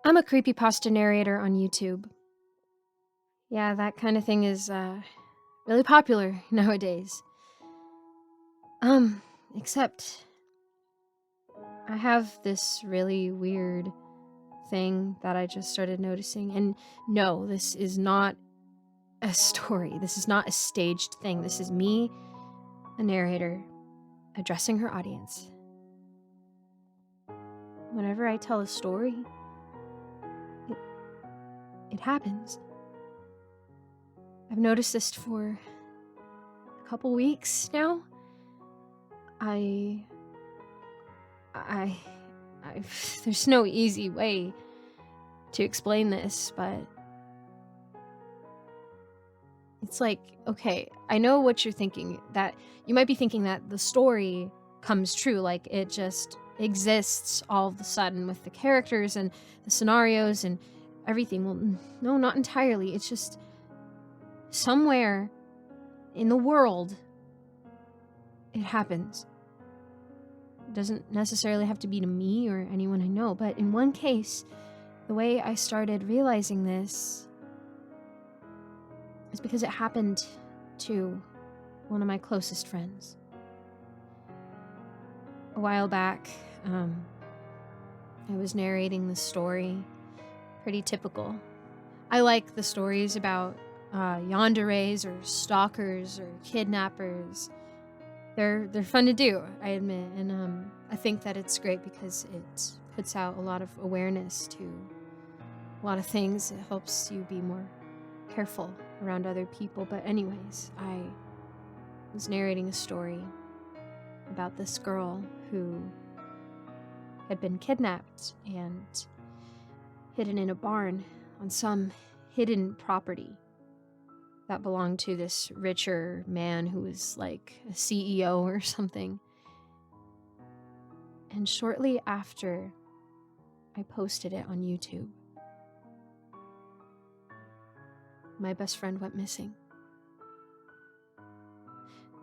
I'm a creepypasta narrator on YouTube. Yeah, that kind of thing is really popular nowadays. Um, except I have this really weird thing that I just started noticing. And no, this is not a story. This is not a staged thing. This is me, a narrator, addressing her audience. Whenever I tell a story, it, it happens. I've noticed this for a couple weeks now. I, I, there's no easy way to explain this, but it's like, okay, I know what you're thinking, that you might be thinking that the story comes true, like it just exists all of a sudden with the characters and the scenarios and everything. Well, no, not entirely. It's just somewhere in the world, it happens. It doesn't necessarily have to be to me or anyone I know, but in one case, the way I started realizing this is because it happened to one of my closest friends. A while back, I was narrating the story. Pretty typical. I like the stories about yanderes or stalkers or kidnappers. They're fun to do, I admit, and I think that it's great because it puts out a lot of awareness to a lot of things. It helps you be more careful around other people. But anyways, I was narrating a story about this girl who had been kidnapped and hidden in a barn on some hidden property that belonged to this richer man who was like a CEO or something. And shortly after I posted it on YouTube, my best friend went missing.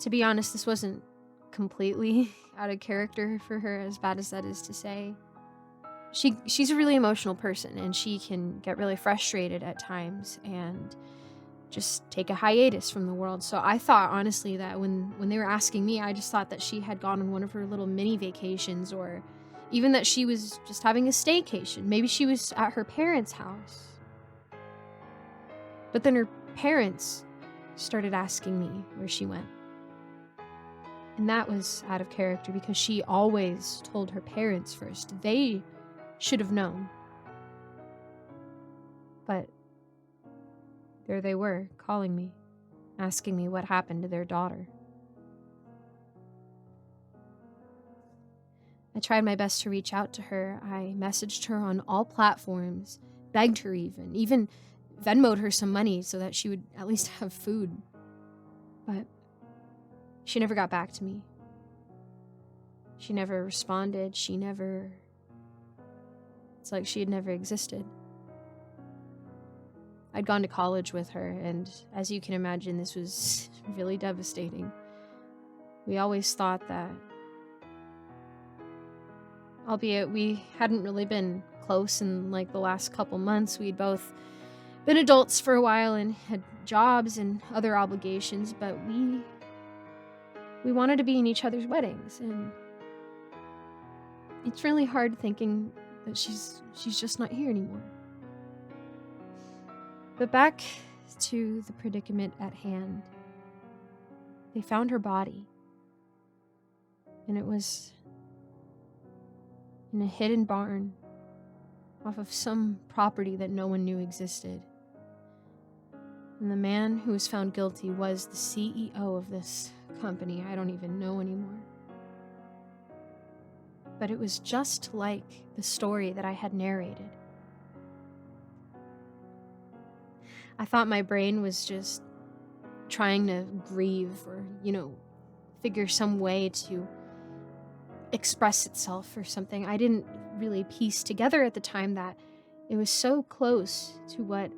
To be honest, this wasn't completely out of character for her, as bad as that is to say. She's a really emotional person, and she can get really frustrated at times and just take a hiatus from the world. So I thought, honestly, that when they were asking me, I just thought that she had gone on one of her little mini vacations, or even that she was just having a staycation. Maybe she was at her parents' house. But then her parents started asking me where she went. And that was out of character because she always told her parents first. They should have known. But there they were, calling me, asking me what happened to their daughter. I tried my best to reach out to her. I messaged her on all platforms, begged her even Venmoed her some money so that she would at least have food. But she never got back to me. She never responded. It's like she had never existed. I'd gone to college with her, and as you can imagine, this was really devastating. We always thought that, albeit we hadn't really been close in like the last couple months, we'd both been adults for a while and had jobs and other obligations, but we wanted to be in each other's weddings, and it's really hard thinking that she's just not here anymore. But back to the predicament at hand. They found her body, and it was in a hidden barn off of some property that no one knew existed. And the man who was found guilty was the CEO of this company I don't even know anymore. But it was just like the story that I had narrated. I thought my brain was just trying to grieve or, figure some way to express itself or something. I didn't really piece together at the time that it was so close to what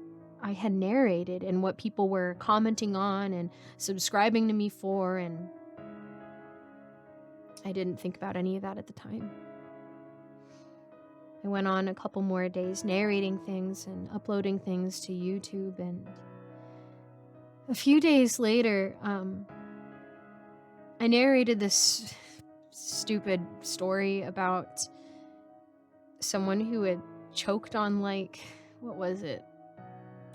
I had narrated and what people were commenting on and subscribing to me for, and I didn't think about any of that at the time. I went on a couple more days narrating things and uploading things to YouTube, and a few days later, I narrated this stupid story about someone who had choked on, like, what was it?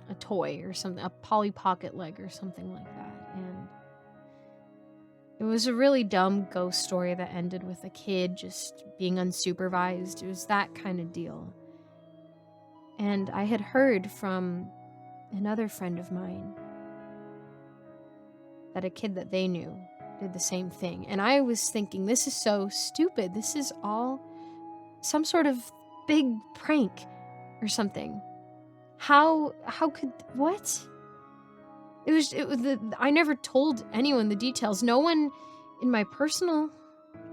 A toy or something, a Polly Pocket leg or something like that. And it was a really dumb ghost story that ended with a kid just being unsupervised. It was that kind of deal. And I had heard from another friend of mine that a kid that they knew did the same thing. And I was thinking, this is so stupid. This is all some sort of big prank or something. How could, what? I never told anyone the details. No one in my personal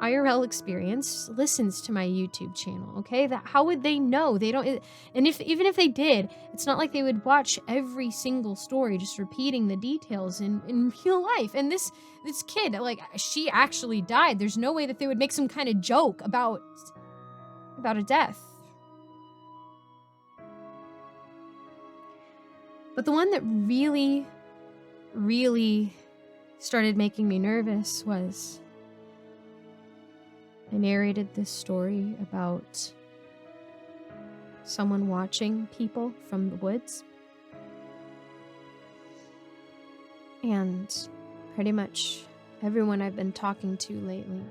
IRL experience listens to my YouTube channel, okay? How would they know? They don't, and even if they did, it's not like they would watch every single story just repeating the details in real life. And this kid, like, she actually died. There's no way that they would make some kind of joke about a death. But the one that really, really started making me nervous was I narrated this story about someone watching people from the woods. And pretty much everyone I've been talking to lately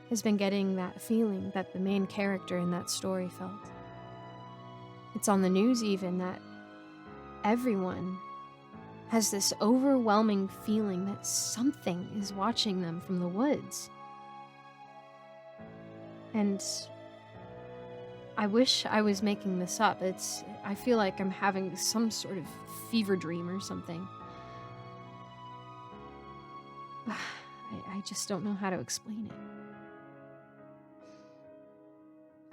has been getting that feeling that the main character in that story felt. It's on the news even that everyone has this overwhelming feeling that something is watching them from the woods. And I wish I was making this up. I feel like I'm having some sort of fever dream or something. I just don't know how to explain it.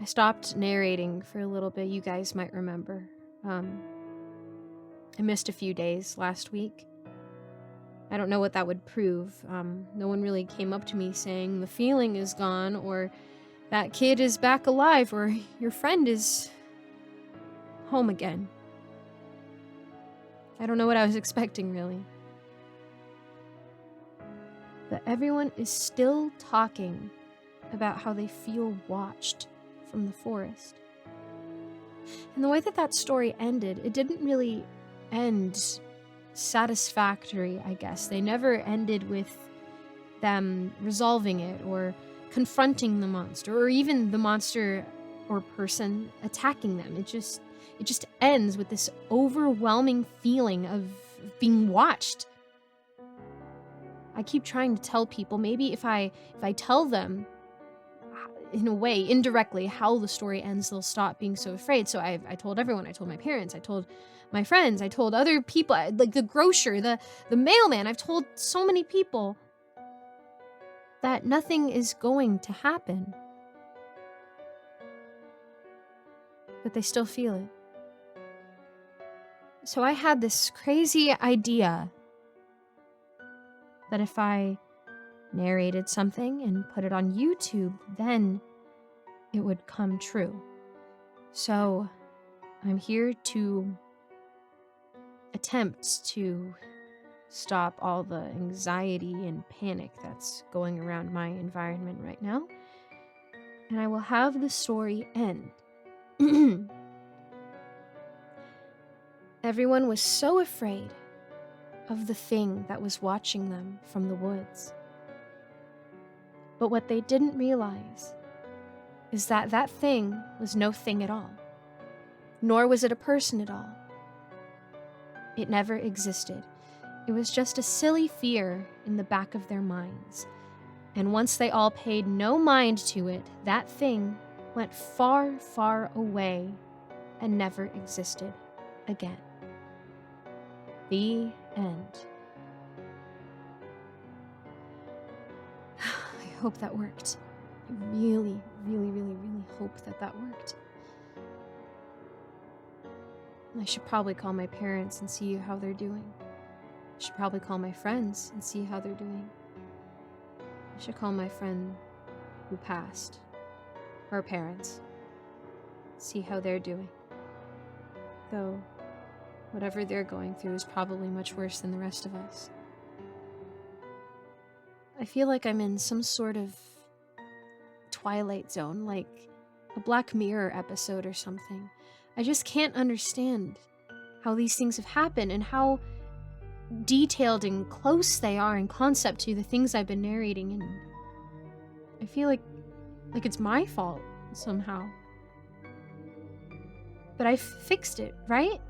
I stopped narrating for a little bit. You guys might remember. I missed a few days last week. I don't know what that would prove. No one really came up to me saying the feeling is gone, or that kid is back alive, or your friend is home again. I don't know what I was expecting, really. But everyone is still talking about how they feel watched from the forest. And the way that story ended, it didn't really end satisfactory, I guess. They never ended with them resolving it or confronting the monster, or even the monster or person attacking them. It just ends with this overwhelming feeling of being watched. I keep trying to tell people, maybe if I tell them in a way, indirectly, how the story ends, they'll stop being so afraid. So I told everyone. I told my parents. I told my friends. I told other people, like the grocer, the mailman. I've told so many people that nothing is going to happen. But they still feel it. So I had this crazy idea that if I narrated something and put it on YouTube, then it would come true. So I'm here to attempt to stop all the anxiety and panic that's going around my environment right now. And I will have the story end. Everyone was so afraid of the thing that was watching them from the woods. But what they didn't realize is that that thing was no thing at all, nor was it a person at all. It never existed. It was just a silly fear in the back of their minds. And once they all paid no mind to it, that thing went far, far away and never existed again. The end. I hope that worked. I really, really, really, really hope that worked. I should probably call my parents and see how they're doing. I should probably call my friends and see how they're doing. I should call my friend who passed. Her parents. see how they're doing. Though, whatever they're going through is probably much worse than the rest of us. I feel like I'm in some sort of Twilight Zone, like a Black Mirror episode or something. I just can't understand how these things have happened and how detailed and close they are in concept to the things I've been narrating, and I feel like it's my fault somehow. But I fixed it, right?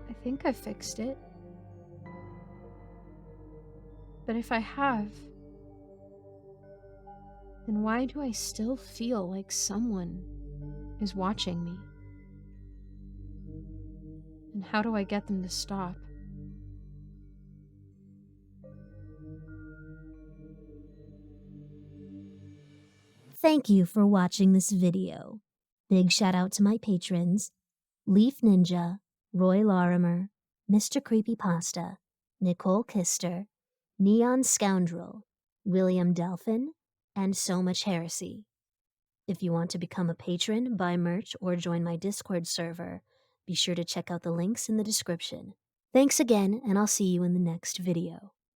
I think I fixed it. But if I have, then why do I still feel like someone is watching me? And how do I get them to stop? Thank you for watching this video. Big shout out to my patrons, Leaf Ninja, Roy Larimer, Mr. Creepypasta, Nicole Kister, Neon Scoundrel, William Delphin, and So Much Heresy. If you want to become a patron, buy merch, or join my Discord server, be sure to check out the links in the description. Thanks again, and I'll see you in the next video.